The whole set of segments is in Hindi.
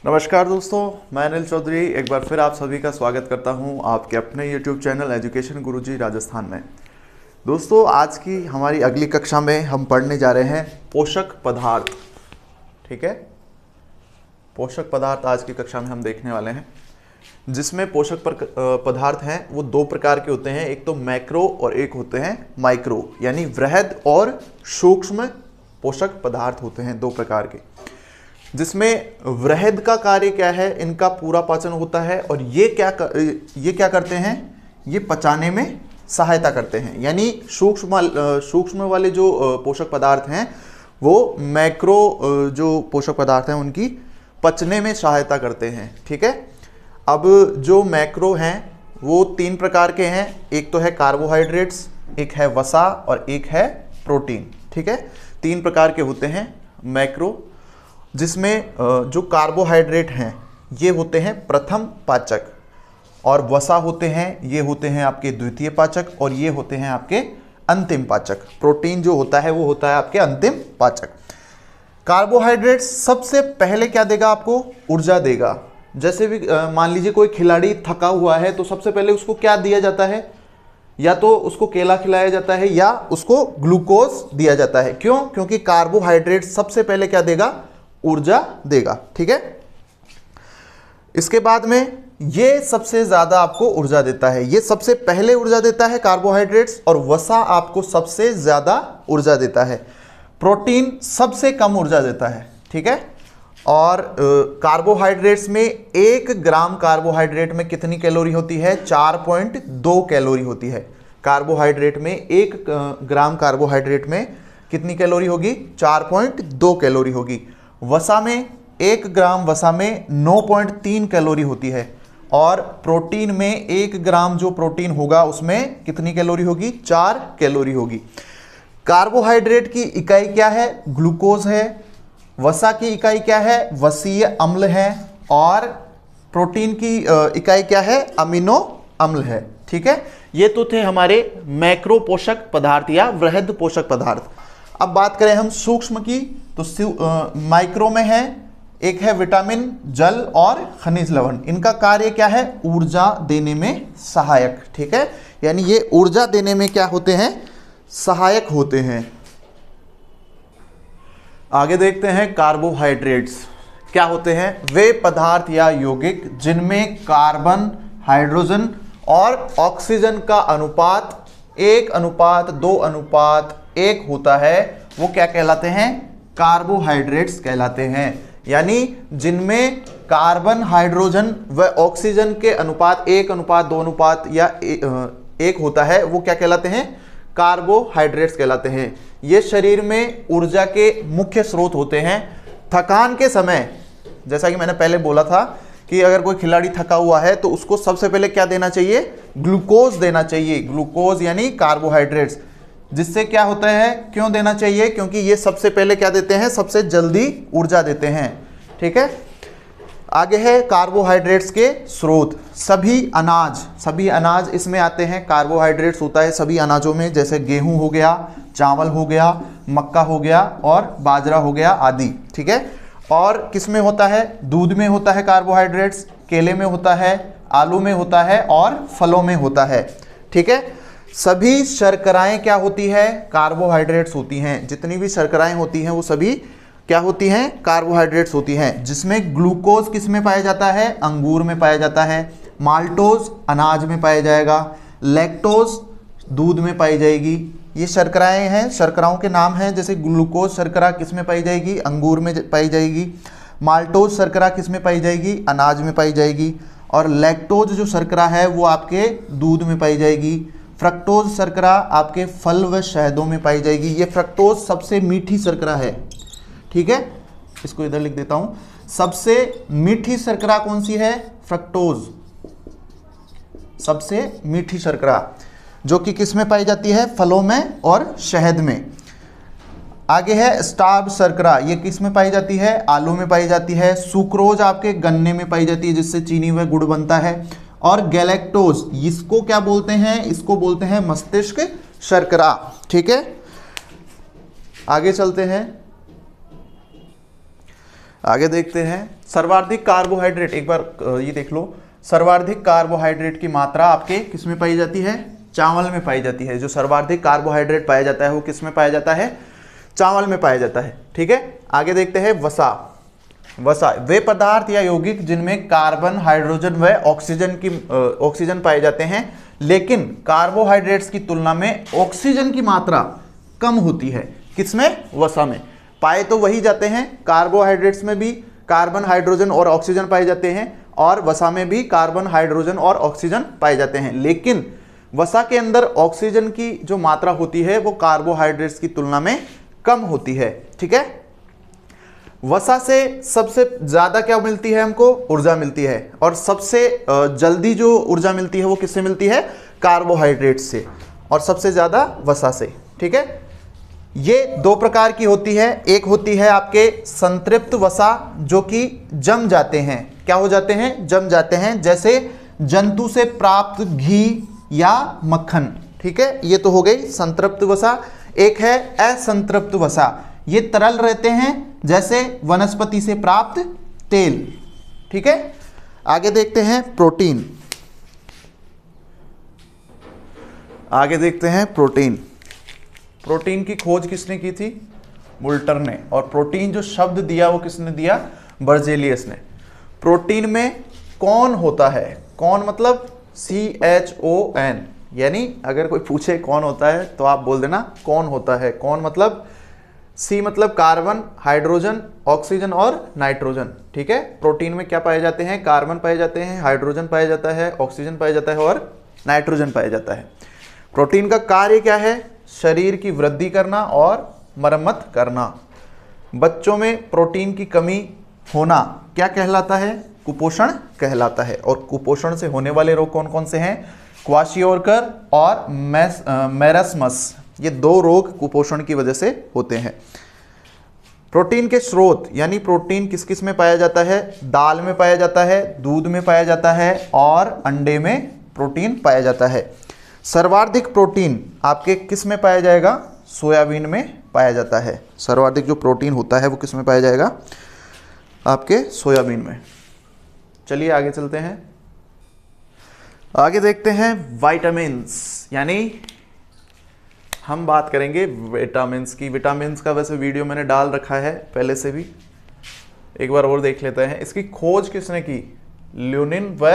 नमस्कार दोस्तों, मैं अनिल चौधरी एक बार फिर आप सभी का स्वागत करता हूं आपके अपने YouTube चैनल एजुकेशन गुरुजी राजस्थान में। दोस्तों, आज की हमारी अगली कक्षा में हम पढ़ने जा रहे हैं पोषक पदार्थ। ठीक है, पोषक पदार्थ आज की कक्षा में हम देखने वाले हैं, जिसमें पोषक पदार्थ हैं वो दो प्रकार के होते हैं। एक तो मैक्रो और एक होते हैं माइक्रो, यानी वृहद और सूक्ष्म पोषक पदार्थ होते हैं दो प्रकार के। जिसमें वृहद का कार्य क्या है, इनका पूरा पाचन होता है और ये क्या करते हैं, ये पचाने में सहायता करते हैं। यानी सूक्ष्म वाले जो पोषक पदार्थ हैं वो मैक्रो जो पोषक पदार्थ हैं उनकी पचने में सहायता करते हैं। ठीक है, अब जो मैक्रो हैं वो तीन प्रकार के हैं। एक तो है कार्बोहाइड्रेट्स, एक है वसा और एक है प्रोटीन। ठीक है, तीन प्रकार के होते हैं मैक्रो, जिसमें जो कार्बोहाइड्रेट हैं ये होते हैं प्रथम पाचक और वसा होते हैं, ये होते हैं आपके द्वितीय पाचक और ये होते हैं आपके अंतिम पाचक। प्रोटीन जो होता है वो होता है आपके अंतिम पाचक। कार्बोहाइड्रेट सबसे पहले क्या देगा, आपको ऊर्जा देगा। जैसे भी मान लीजिए कोई खिलाड़ी थका हुआ है तो सबसे पहले उसको क्या दिया जाता है, या तो उसको केला खिलाया जाता है या उसको ग्लूकोज दिया जाता है। क्यों? क्योंकि कार्बोहाइड्रेट सबसे पहले क्या देगा, ऊर्जा देगा। ठीक है, इसके बाद में ये सबसे ज्यादा आपको ऊर्जा देता है, ये सबसे पहले ऊर्जा देता है कार्बोहाइड्रेट्स, और वसा आपको सबसे ज्यादा ऊर्जा देता है। प्रोटीन सबसे कम ऊर्जा देता है। ठीक है, और कार्बोहाइड्रेट्स में 1 ग्राम कार्बोहाइड्रेट में कितनी कैलोरी होती है, 4.2 कैलोरी होती है। कार्बोहाइड्रेट में 1 ग्राम कार्बोहाइड्रेट में कितनी कैलोरी होगी, 4.2 कैलोरी होगी। वसा में 1 ग्राम वसा में 9.3 कैलोरी होती है, और प्रोटीन में 1 ग्राम जो प्रोटीन होगा उसमें कितनी कैलोरी होगी, 4 कैलोरी होगी। कार्बोहाइड्रेट की इकाई क्या है, ग्लूकोज है। वसा की इकाई क्या है, वसीय अम्ल है। और प्रोटीन की इकाई क्या है, अमीनो अम्ल है। ठीक है, ये तो थे हमारे मैक्रो पोषक पदार्थ या वृहद पोषक पदार्थ। अब बात करें हम सूक्ष्म की, तो माइक्रो में है, एक है विटामिन, जल और खनिज लवण। इनका कार्य क्या है, ऊर्जा देने में सहायक। ठीक है, यानी ये ऊर्जा देने में क्या होते हैं, सहायक होते हैं। आगे देखते हैं कार्बोहाइड्रेट्स क्या होते हैं। वे पदार्थ या यौगिक जिनमें कार्बन, हाइड्रोजन और ऑक्सीजन का अनुपात 1:2:1 होता है, वो क्या कहलाते हैं, कार्बोहाइड्रेट्स कहलाते हैं। यानी जिनमें कार्बन, हाइड्रोजन व ऑक्सीजन के अनुपात 1:2 या 1 होता है, वो क्या कहलाते हैं, कार्बोहाइड्रेट्स कहलाते हैं। ये शरीर में ऊर्जा के मुख्य स्रोत होते हैं। थकान के समय, जैसा कि मैंने पहले बोला था कि अगर कोई खिलाड़ी थका हुआ है तो उसको सबसे पहले क्या देना चाहिए, ग्लूकोज देना चाहिए। ग्लूकोज यानी कार्बोहाइड्रेट्स, जिससे क्या होता है, क्यों देना चाहिए, क्योंकि ये सबसे पहले क्या देते हैं, सबसे जल्दी ऊर्जा देते हैं। ठीक है, आगे है कार्बोहाइड्रेट्स के स्रोत। सभी अनाज इसमें आते हैं। कार्बोहाइड्रेट्स होता है सभी अनाजों में, जैसे गेहूं हो गया, चावल हो गया, मक्का हो गया और बाजरा हो गया आदि। ठीक है, और किस में होता है, दूध में होता है कार्बोहाइड्रेट्स, केले में होता है, आलू में होता है और फलों में होता है। ठीक है, सभी शर्कराएं क्या होती है, कार्बोहाइड्रेट्स होती हैं। जितनी भी शर्कराएं होती हैं वो सभी क्या होती हैं, कार्बोहाइड्रेट्स होती हैं। जिसमें ग्लूकोज किस में पाया जाता है, अंगूर में पाया जाता है। माल्टोज अनाज में पाया जाएगा। लैक्टोज दूध में पाई जाएगी। ये शर्कराएं हैं, शर्कराओं के नाम हैं। जैसे ग्लूकोज शर्करा किस में पाई जाएगी, अंगूर में पाई जाएगी। माल्टोज शर्करा किस में पाई जाएगी, अनाज में पाई जाएगी। और लैक्टोज जो शर्करा है वो आपके दूध में पाई जाएगी। फ्रक्टोज शर्करा आपके फल व शहदों में पाई जाएगी। ये फ्रक्टोज सबसे मीठी शर्करा है। ठीक है, इसको इधर लिख देता हूं। सबसे मीठी शर्करा कौन सी है, फ्रक्टोज, सबसे मीठी शर्करा, जो कि किस में पाई जाती है, फलों में और शहद में। आगे है स्टार्च शर्करा, ये किस में पाई जाती है, आलू में पाई जाती है। सुक्रोज आपके गन्ने में पाई जाती है, जिससे चीनी व गुड़ बनता है। और गैलेक्टोज, इसको क्या बोलते हैं, इसको बोलते हैं मस्तिष्क शर्करा। ठीक है, आगे चलते हैं। आगे देखते हैं सर्वाधिक कार्बोहाइड्रेट, एक बार ये देख लो, सर्वाधिक कार्बोहाइड्रेट की मात्रा आपके किस में पाई जाती है? चावल में पाई जाती है। जो सर्वाधिक कार्बोहाइड्रेट पाया जाता है वो किस में पाया जाता है? चावल में पाया जाता है। ठीक है, आगे देखते हैं वसा। वसा वे पदार्थ या यौगिक जिनमें कार्बन, हाइड्रोजन व ऑक्सीजन पाए जाते हैं, लेकिन कार्बोहाइड्रेट्स की तुलना में ऑक्सीजन की मात्रा कम होती है। किसमें? वसा में। पाए तो वही जाते हैं, कार्बोहाइड्रेट्स में भी कार्बन, हाइड्रोजन और ऑक्सीजन पाए जाते हैं, और वसा में भी कार्बन, हाइड्रोजन और ऑक्सीजन पाए जाते हैं, लेकिन वसा के अंदर ऑक्सीजन की जो मात्रा होती है वो कार्बोहाइड्रेट्स की तुलना में कम होती है। ठीक है, वसा से सबसे ज्यादा क्या मिलती है? हमको ऊर्जा मिलती है, और सबसे जल्दी जो ऊर्जा मिलती है वो किससे मिलती है? कार्बोहाइड्रेट से, और सबसे ज्यादा वसा से। ठीक है, ये दो प्रकार की होती है। एक होती है आपके संतृप्त वसा, जो कि जम जाते हैं। क्या हो जाते हैं? जम जाते हैं, जैसे जंतु से प्राप्त घी या मक्खन। ठीक है, ये तो हो गई संतृप्त वसा। एक है असंतृप्त वसा, ये तरल रहते हैं, जैसे वनस्पति से प्राप्त तेल। ठीक है, आगे देखते हैं प्रोटीन। आगे देखते हैं प्रोटीन। प्रोटीन की खोज किसने की थी? वोल्टर ने। और प्रोटीन जो शब्द दिया वो किसने दिया? बर्जेलियस ने। प्रोटीन में कौन होता है? कौन मतलब CHON, यानी अगर कोई पूछे कौन होता है तो आप बोल देना कौन होता है। कौन मतलब C मतलब कार्बन, हाइड्रोजन, ऑक्सीजन और नाइट्रोजन। ठीक है, प्रोटीन में क्या पाए जाते हैं? कार्बन पाए जाते हैं, हाइड्रोजन पाया जाता है, ऑक्सीजन पाया जाता है और नाइट्रोजन पाया जाता है। प्रोटीन का कार्य क्या है? शरीर की वृद्धि करना और मरम्मत करना। बच्चों में प्रोटीन की कमी होना क्या कहलाता है? कुपोषण कहलाता है। और कुपोषण से होने वाले रोग कौन कौन से हैं? क्वाशियोरकर और मेरस्मस। ये दो रोग कुपोषण की वजह से होते हैं। प्रोटीन के स्रोत, यानी प्रोटीन किस किस में पाया जाता है? दाल में पाया जाता है, दूध में पाया जाता है और अंडे में प्रोटीन पाया जाता है। सर्वाधिक प्रोटीन आपके किस में पाया जाएगा? सोयाबीन में पाया जाता है। सर्वाधिक जो प्रोटीन होता है वो किस में पाया जाएगा? आपके सोयाबीन में। चलिए आगे चलते हैं। आगे देखते हैं विटामिन्स, यानी हम बात करेंगे विटामिन्स की। विटामिन्स का वैसे वीडियो मैंने डाल रखा है पहले से भी, एक बार और देख लेते हैं। इसकी खोज किसने की? ल्यूनिन व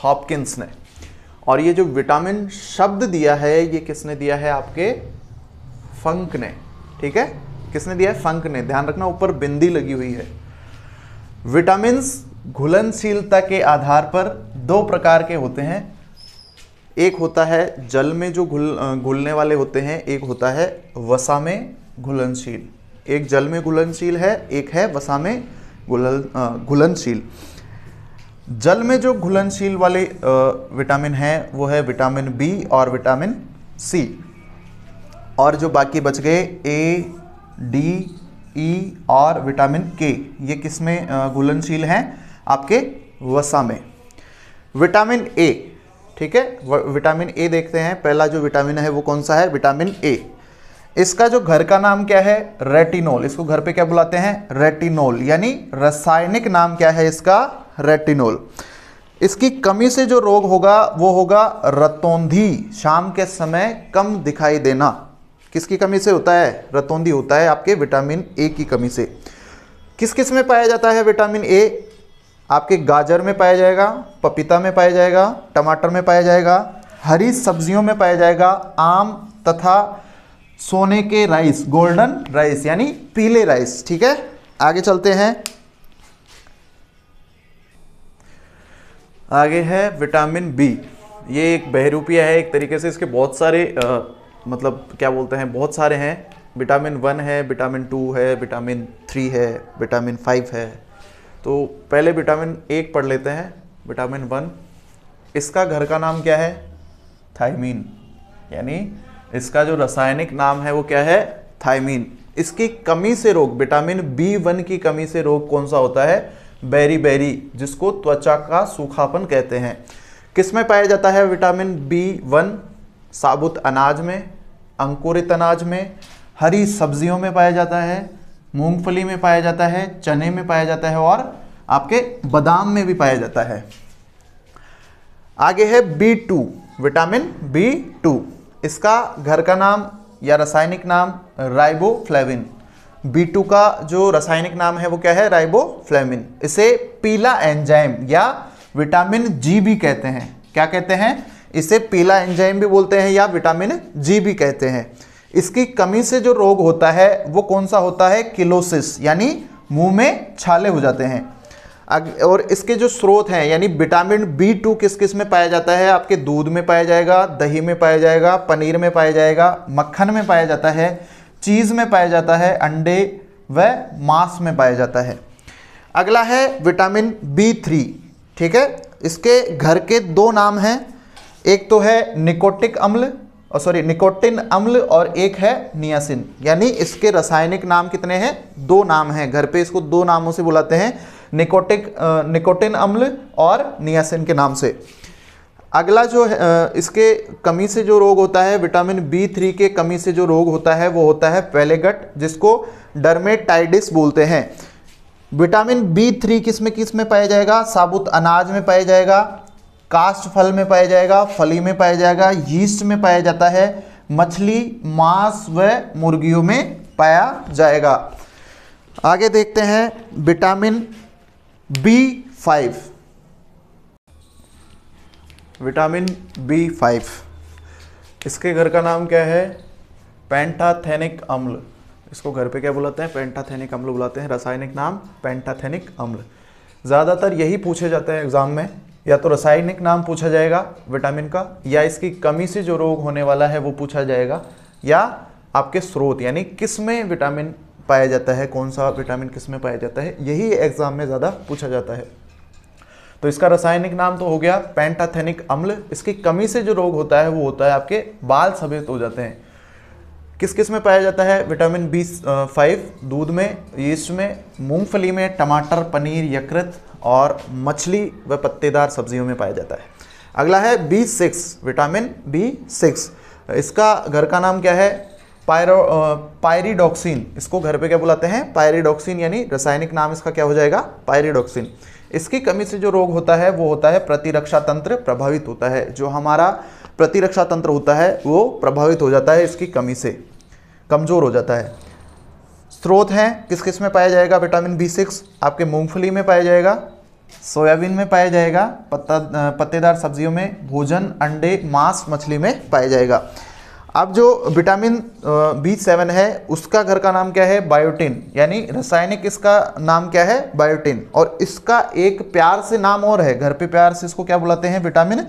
हॉपकिंस ने। और ये जो विटामिन शब्द दिया है ये किसने दिया है? आपके फंक ने। ठीक है, किसने दिया है? फंक ने। ध्यान रखना ऊपर बिंदी लगी हुई है। विटामिन्स घुलनशीलता के आधार पर दो प्रकार के होते हैं। एक होता है जल में जो घुलने वाले होते हैं, एक होता है वसा में घुलनशील। एक जल में घुलनशील है, एक है वसा में घुलनशील। जल में जो घुलनशील वाले विटामिन हैं वो है विटामिन बी और विटामिन सी। और जो बाकी बच गए ए, डी, ई और विटामिन के, ये किस में घुलनशील हैं? आपके वसा में। विटामिन ए, ठीक है, विटामिन ए देखते हैं। पहला जो विटामिन है वो कौन सा है? Vitamin A. इसका जो घर का नाम क्या है? रेटिनोल। इसको घर पे क्या बुलाते हैं? रेटिनोल। यानी रासायनिक नाम क्या है इसका? रेटिनोल। इसकी कमी से जो रोग होगा वो होगा रतौंधी, शाम के समय कम दिखाई देना। किसकी कमी से होता है? रतौंधी होता है आपके विटामिन ए की कमी से। किस किस में पाया जाता है विटामिन ए? आपके गाजर में पाया जाएगा, पपीता में पाया जाएगा, टमाटर में पाया जाएगा, हरी सब्जियों में पाया जाएगा, आम तथा सोने के राइस, गोल्डन राइस यानी पीले राइस। ठीक है, आगे चलते हैं। आगे है विटामिन बी। ये एक बहरूपिया है एक तरीके से। इसके बहुत सारे मतलब क्या बोलते हैं, बहुत सारे हैं। विटामिन 1 है, विटामिन 2 है, विटामिन 3 है, विटामिन 5 है। तो पहले विटामिन 1 पढ़ लेते हैं। विटामिन 1, इसका घर का नाम क्या है? थायमीन। यानी इसका जो रासायनिक नाम है वो क्या है? थायमीन। इसकी कमी से रोग, विटामिन B1 की कमी से रोग कौन सा होता है? बेरी, जिसको त्वचा का सूखापन कहते हैं। किस में पाया जाता है विटामिन B1? साबुत अनाज में, अंकुरित अनाज में, हरी सब्जियों में पाया जाता है, मूंगफली में पाया जाता है, चने में पाया जाता है और आपके बादाम में भी पाया जाता है। आगे है B2, विटामिन B2। इसका घर का नाम या रासायनिक नाम राइबोफ्लेविन। B2 का जो रासायनिक नाम है वो क्या है? राइबोफ्लेविन। इसे पीला एंजाइम या विटामिन जी भी कहते हैं। क्या कहते हैं? इसे पीला एंजाइम भी बोलते हैं या विटामिन जी भी कहते हैं। इसकी कमी से जो रोग होता है वो कौन सा होता है? किलोसिस, यानी मुंह में छाले हो जाते हैं। और इसके जो स्रोत हैं, यानी विटामिन B2 किस किस में पाया जाता है? आपके दूध में पाया जाएगा, दही में पाया जाएगा, पनीर में पाया जाएगा, मक्खन में पाया जाता है, चीज़ में पाया जाता है, अंडे व मांस में पाया जाता है। अगला है विटामिन B3। ठीक है, इसके घर के दो नाम हैं, एक तो है निकोटिक अम्ल निकोटिन अम्ल और एक है नियासिन। यानी इसके रासायनिक नाम कितने हैं? दो नाम हैं। घर पे इसको दो नामों से बुलाते हैं, निकोटिन अम्ल और नियासिन के नाम से। अगला जो है इसके कमी से जो रोग होता है, विटामिन B3 के कमी से जो रोग होता है वो होता है पैलेगट, जिसको डर्मेटाइटिस बोलते हैं। विटामिन B3 किस में पाया जाएगा? साबुत अनाज में पाया जाएगा, काष्ठ फल में पाया जाएगा, फली में पाया जाएगा, यीस्ट में पाया जाता है, मछली, मांस व मुर्गियों में पाया जाएगा। आगे देखते हैं विटामिन B5। विटामिन B5, इसके घर का नाम क्या है? पेंटाथेनिक अम्ल। इसको घर पे क्या बुलाते हैं? पेंटाथेनिक अम्ल बुलाते हैं। रासायनिक नाम पेंटाथेनिक अम्ल। ज़्यादातर यही पूछे जाते हैं एग्जाम में, या तो रासायनिक नाम पूछा जाएगा विटामिन का, या इसकी कमी से जो रोग होने वाला है वो पूछा जाएगा, या आपके स्रोत यानी किस में विटामिन पाया जाता है, कौन सा विटामिन किस में पाया जाता है, यही एग्जाम में ज़्यादा पूछा जाता है। तो इसका रासायनिक नाम तो हो गया पेंटाथेनिक अम्ल। इसकी कमी से जो रोग होता है वो होता है आपके बाल सफ़ेद हो जाते हैं। किस किस में पाया जाता है विटामिन B5? दूध में, यीस्ट में, मूंगफली में, टमाटर, पनीर, यकृत और मछली व पत्तेदार सब्जियों में पाया जाता है। अगला है B6, विटामिन B6। इसका घर का नाम क्या है? पायरिडॉक्सिन। इसको घर पे क्या बुलाते हैं? पायरिडॉक्सिन, यानी रासायनिक नाम इसका क्या हो जाएगा? पायरिडॉक्सिन। इसकी कमी से जो रोग होता है वो होता है प्रतिरक्षा तंत्र प्रभावित होता है। जो हमारा प्रतिरक्षा तंत्र होता है वो प्रभावित हो जाता है, इसकी कमी से कमज़ोर हो जाता है। स्रोत हैं किस किस में पाया जाएगा विटामिन B6? आपके मूंगफली में पाया जाएगा, सोयाबीन में पाया जाएगा, पत्तेदार सब्जियों में, भोजन, अंडे, मांस, मछली में पाया जाएगा। अब जो विटामिन B7 है उसका घर का नाम क्या है? बायोटिन। यानी रासायनिक इसका नाम क्या है? बायोटिन। और इसका एक प्यार से नाम और है, घर पे प्यार से इसको क्या बुलाते हैं? विटामिन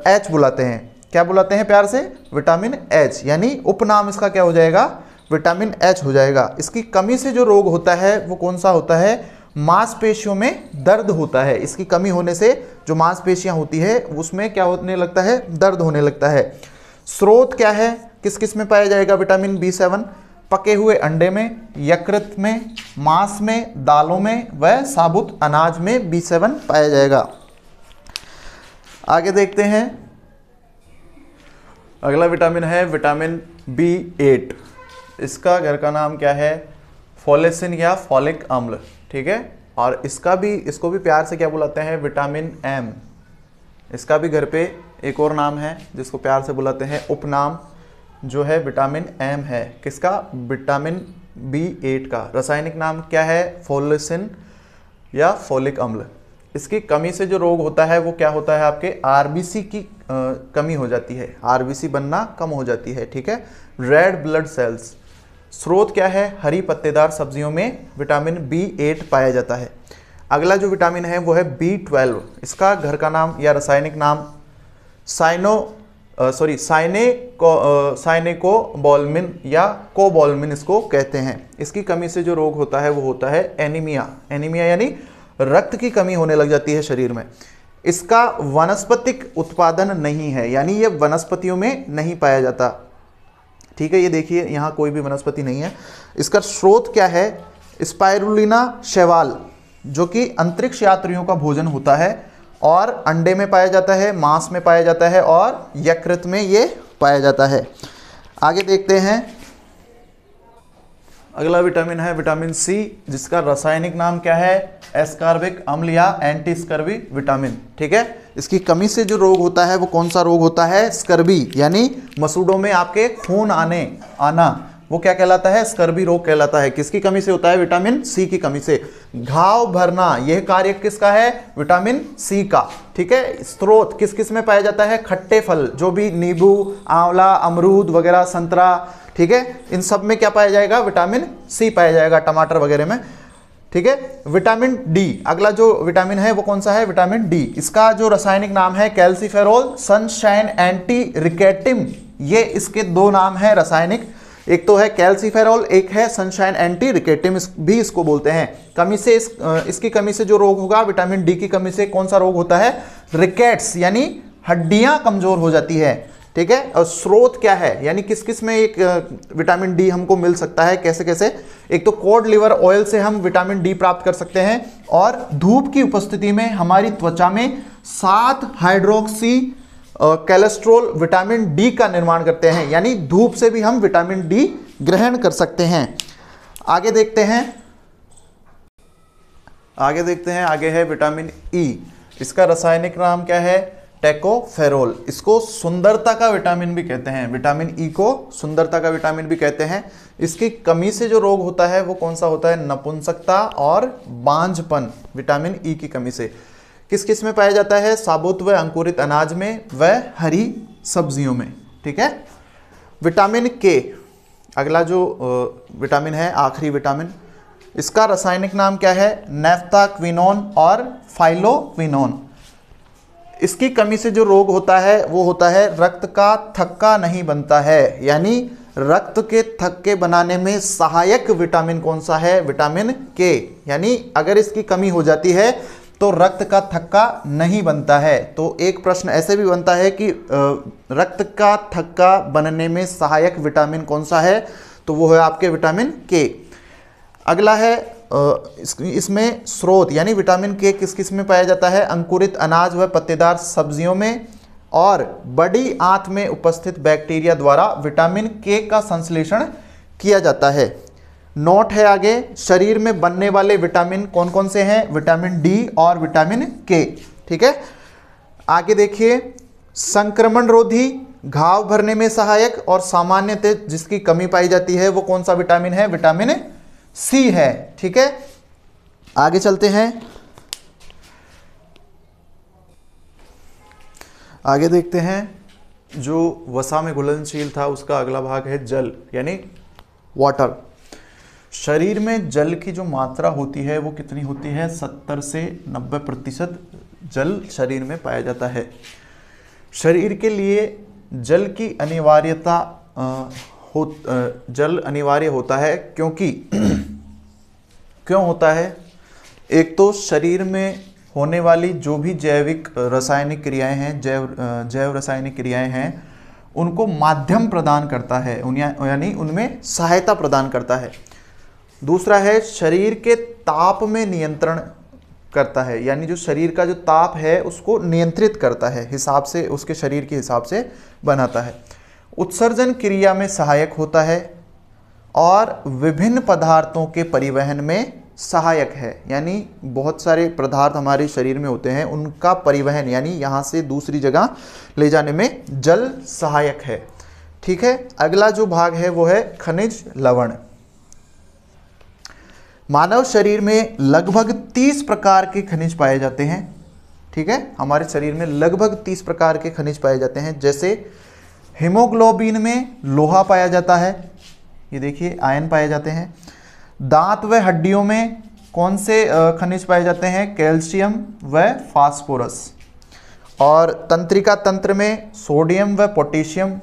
H बुलाते हैं। क्या बुलाते हैं प्यार से? Vitamin H। यानी उपनाम इसका क्या हो जाएगा? विटामिन H हो जाएगा। इसकी कमी से जो रोग होता है वो कौन सा होता है? मांसपेशियों में दर्द होता है। इसकी कमी होने से जो मांसपेशियां होती है उसमें क्या होने लगता है? दर्द होने लगता है। स्रोत क्या है? किस किस में पाया जाएगा विटामिन B7? पके हुए अंडे में, यकृत में, मांस में, दालों में व साबुत अनाज में B7 पाया जाएगा। आगे देखते हैं, अगला विटामिन है विटामिन B8। इसका घर का नाम क्या है? फोलेसिन या फॉलिक अम्ल। ठीक है, और इसको भी प्यार से क्या बुलाते हैं? Vitamin M। इसका भी घर पे एक और नाम है जिसको प्यार से बुलाते हैं, उपनाम जो है विटामिन M है। किसका? विटामिन B8 का। रासायनिक नाम क्या है? फोलेसिन या फॉलिक अम्ल। इसकी कमी से जो रोग होता है वो क्या होता है? आपके RBC की कमी हो जाती है, RBC बनना कम हो जाती है। ठीक है, रेड ब्लड सेल्स। स्रोत क्या है? हरी पत्तेदार सब्जियों में विटामिन B8 पाया जाता है। अगला जो विटामिन है वो है B12। इसका घर का नाम या रासायनिक नाम साइनेकोबाल्मिन या कोबाल्मिन इसको कहते हैं। इसकी कमी से जो रोग होता है वो होता है एनीमिया। एनीमिया यानी रक्त की कमी होने लग जाती है शरीर में। इसका वनस्पतिक उत्पादन नहीं है, यानी ये वनस्पतियों में नहीं पाया जाता। ठीक है, ये देखिए यहाँ कोई भी वनस्पति नहीं है। इसका स्रोत क्या है? स्पाइरुलिना शैवाल, जो कि अंतरिक्ष यात्रियों का भोजन होता है और अंडे में पाया जाता है, मांस में पाया जाता है और यकृत में ये पाया जाता है। आगे देखते हैं, अगला विटामिन है विटामिन सी, जिसका रासायनिक नाम क्या है? एस्कॉर्बिक अम्ल या एंटी स्कर्वी विटामिन। ठीक है, इसकी कमी से जो रोग होता है वो कौन सा रोग होता है? स्कर्वी, यानी मसूड़ों में आपके खून आना, वो क्या कहलाता है? स्कर्वी रोग कहलाता है। किसकी कमी से होता है? विटामिन सी की कमी से। घाव भरना, यह कार्य किसका है? विटामिन सी का। ठीक है, स्रोत किस किस में पाया जाता है? खट्टे फल, जो भी नींबू, आंवला, अमरूद वगैरह, संतरा, ठीक है, इन सब में क्या पाया जाएगा? विटामिन सी पाया जाएगा, टमाटर वगैरह में। ठीक है, विटामिन डी, अगला जो विटामिन है वो कौन सा है? Vitamin D. इसका जो रासायनिक नाम है कैल्सीफेरोल, सनशाइन एंटी रिकेटिम, ये इसके दो नाम है रासायनिक। एक तो है कैल्सीफेरोल, एक है सनशाइन एंटी रिकेटिम भी इसको बोलते हैं। कमी से इसकी कमी से जो रोग होगा, विटामिन डी की कमी से कौन सा रोग होता है? रिकेट्स, यानी हड्डियां कमजोर हो जाती है। ठीक है, और स्रोत क्या है, यानी किस किस में एक विटामिन डी हमको मिल सकता है, कैसे कैसे? एक तो कोड लिवर ऑयल से हम विटामिन डी प्राप्त कर सकते हैं, और धूप की उपस्थिति में हमारी त्वचा में 7 हाइड्रोक्सी कोलेस्ट्रॉल विटामिन डी का निर्माण करते हैं, यानी धूप से भी हम विटामिन डी ग्रहण कर सकते हैं। आगे देखते हैं, आगे है विटामिन ई। इसका रासायनिक नाम क्या है? टेकोफेरोल। इसको सुंदरता का विटामिन भी कहते हैं, विटामिन ई को सुंदरता का विटामिन भी कहते हैं। इसकी कमी से जो रोग होता है वो कौन सा होता है? नपुंसकता और बांझपन, विटामिन ई की कमी से। किस किस में पाया जाता है? साबुत व अंकुरित अनाज में व हरी सब्जियों में। ठीक है, विटामिन के, अगला जो विटामिन है, आखिरी विटामिन, इसका रासायनिक नाम क्या है? नैफ्थाक्विनोन और फाइलोक्विनोन। इसकी कमी से जो रोग होता है वो होता है रक्त का थक्का नहीं बनता है, यानी रक्त के थक्के बनाने में सहायक विटामिन कौन सा है? विटामिन के। यानी अगर इसकी कमी हो जाती है तो रक्त का थक्का नहीं बनता है। तो एक प्रश्न ऐसे भी बनता है कि रक्त का थक्का बनने में सहायक विटामिन कौन सा है? तो वो है आपके विटामिन के। अगला है इसमें स्रोत, यानी विटामिन के किस किस में पाया जाता है? अंकुरित अनाज व पत्तेदार सब्जियों में, और बड़ी आंत में उपस्थित बैक्टीरिया द्वारा विटामिन के का संश्लेषण किया जाता है। नोट है आगे, शरीर में बनने वाले विटामिन कौन कौन से हैं? विटामिन डी और विटामिन के। ठीक है, आगे देखिए, संक्रमण रोधी, घाव भरने में सहायक और सामान्यतः जिसकी कमी पाई जाती है वो कौन सा विटामिन है? विटामिन सी है। ठीक है, आगे चलते हैं, आगे देखते हैं। जो वसा में घुलनशील था उसका अगला भाग है जल, यानी वाटर। शरीर में जल की जो मात्रा होती है वो कितनी होती है? 70 से 90% जल शरीर में पाया जाता है। शरीर के लिए जल की अनिवार्यता जल अनिवार्य होता है, क्योंकि क्यों होता है? एक तो शरीर में होने वाली जो भी जैविक रासायनिक क्रियाएं हैं, जैव रासायनिक क्रियाएं हैं, उनको माध्यम प्रदान करता है, यानी उनमें सहायता प्रदान करता है। दूसरा है शरीर के ताप में नियंत्रण करता है, यानी जो शरीर का जो ताप है उसको नियंत्रित करता है, हिसाब से उसके शरीर के हिसाब से बनाता है। उत्सर्जन क्रिया में सहायक होता है और विभिन्न पदार्थों के परिवहन में सहायक है, यानी बहुत सारे पदार्थ हमारे शरीर में होते हैं, उनका परिवहन यानी यहाँ से दूसरी जगह ले जाने में जल सहायक है। ठीक है, अगला जो भाग है वो है खनिज लवण। मानव शरीर में लगभग 30 प्रकार के खनिज पाए जाते हैं। ठीक है, हमारे शरीर में लगभग 30 प्रकार के खनिज पाए जाते हैं। जैसे हीमोग्लोबिन में लोहा पाया जाता है, ये देखिए आयन पाए जाते हैं। दांत व हड्डियों में कौन से खनिज पाए जाते हैं? कैल्शियम व फास्फोरस। और तंत्रिका तंत्र में सोडियम व पोटेशियम,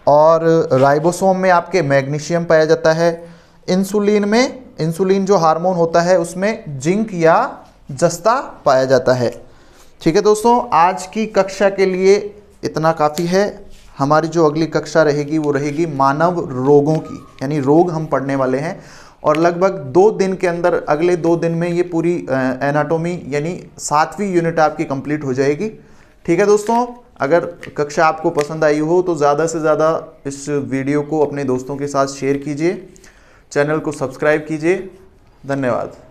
और राइबोसोम में आपके मैग्नीशियम पाया जाता है। इंसुलिन में, इंसुलिन जो हार्मोन होता है उसमें जिंक या जस्ता पाया जाता है। ठीक है दोस्तों, आज की कक्षा के लिए इतना काफ़ी है। हमारी जो अगली कक्षा रहेगी वो रहेगी मानव रोगों की, यानी रोग हम पढ़ने वाले हैं, और लगभग 2 दिन के अंदर, अगले 2 दिन में ये पूरी एनाटॉमी यानी 7वीं यूनिट आपकी कंप्लीट हो जाएगी। ठीक है दोस्तों, अगर कक्षा आपको पसंद आई हो तो ज़्यादा से ज़्यादा इस वीडियो को अपने दोस्तों के साथ शेयर कीजिए। चैनल को सब्सक्राइब कीजिए। धन्यवाद।